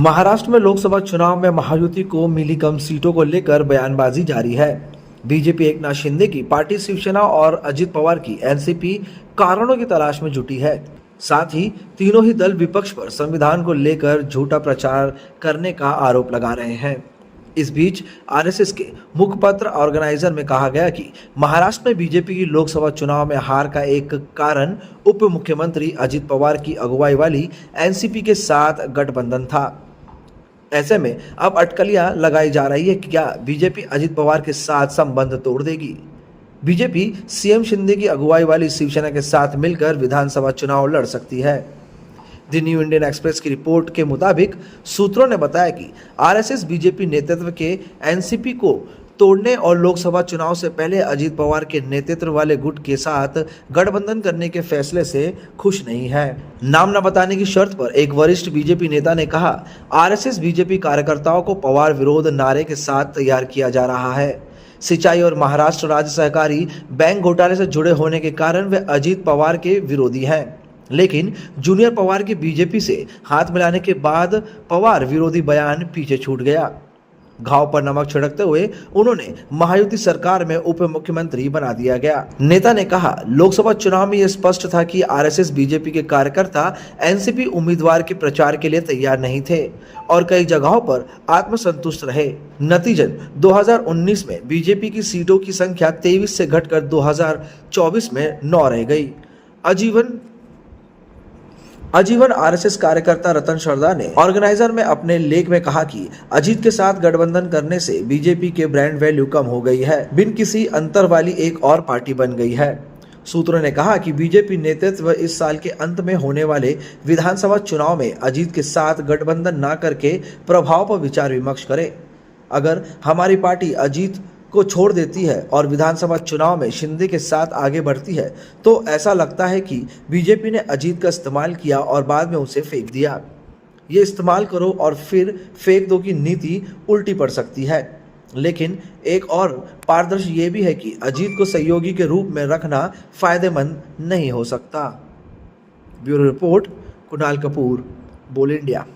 महाराष्ट्र में लोकसभा चुनाव में महायुति को मिली कम सीटों को लेकर बयानबाजी जारी है। बीजेपी एकनाथ शिंदे की पार्टी शिवसेना और अजित पवार की एनसीपी कारणों की तलाश में जुटी है। साथ ही तीनों ही दल विपक्ष पर संविधान को लेकर झूठा प्रचार करने का आरोप लगा रहे हैं। इस बीच आरएसएस के मुखपत्र ऑर्गेनाइजर में कहा गया कि महाराष्ट्र में बीजेपी की लोकसभा चुनाव में हार का एक कारण उप मुख्यमंत्री अजित पवार की अगुवाई वाली एनसीपी के साथ गठबंधन था। ऐसे में अब अटकलियां लगाई जा रही है कि क्या बीजेपी अजित पवार के साथ संबंध तोड़ देगी। बीजेपी सीएम शिंदे की अगुवाई वाली शिवसेना के साथ मिलकर विधानसभा चुनाव लड़ सकती है। द न्यू इंडियन एक्सप्रेस की रिपोर्ट के मुताबिक सूत्रों ने बताया कि आरएसएस बीजेपी नेतृत्व के एनसीपी को तोड़ने और लोकसभा चुनाव से पहले अजित पवार के नेतृत्व वाले गुट के साथ गठबंधन करने के फैसले से खुश नहीं है। नाम न बताने की शर्त पर एक वरिष्ठ बीजेपी नेता ने कहा, आरएसएस बीजेपी कार्यकर्ताओं को पवार विरोध नारे के साथ तैयार किया जा रहा है। सिंचाई और महाराष्ट्र राज्य सहकारी बैंक घोटाले से जुड़े होने के कारण वे अजित पवार के विरोधी हैं। लेकिन जूनियर पवार की बीजेपी से हाथ मिलाने के बाद पवार विरोधी बयान पीछे छूट गया। घाव पर नमक छिड़कते हुए उन्होंने महायुति सरकार में उप मुख्यमंत्री बना दिया गया। नेता ने कहा, लोकसभा चुनाव में यह स्पष्ट था कि आरएसएस बीजेपी के कार्यकर्ता एनसीपी उम्मीदवार के प्रचार के लिए तैयार नहीं थे और कई जगहों पर आत्मसंतुष्ट रहे। नतीजन 2019 में बीजेपी की सीटों की संख्या 23 से घटकर 2024 में 9 रह गई। आजीवन आरएसएस कार्यकर्ता रतन शर्मा ने ऑर्गेनाइजर में अपने लेख में कहा कि अजीत के साथ गठबंधन करने से बीजेपी के ब्रांड वैल्यू कम हो गई है, बिन किसी अंतर वाली एक और पार्टी बन गई है। सूत्रों ने कहा कि बीजेपी नेतृत्व इस साल के अंत में होने वाले विधानसभा चुनाव में अजीत के साथ गठबंधन न करके प्रभाव पर विचार विमर्श करे। अगर हमारी पार्टी अजीत को छोड़ देती है और विधानसभा चुनाव में शिंदे के साथ आगे बढ़ती है तो ऐसा लगता है कि बीजेपी ने अजीत का इस्तेमाल किया और बाद में उसे फेंक दिया। ये इस्तेमाल करो और फिर फेंक दो की नीति उल्टी पड़ सकती है। लेकिन एक और पारदर्शी ये भी है कि अजीत को सहयोगी के रूप में रखना फायदेमंद नहीं हो सकता। ब्यूरो रिपोर्ट, कुणाल कपूर, बोल इंडिया।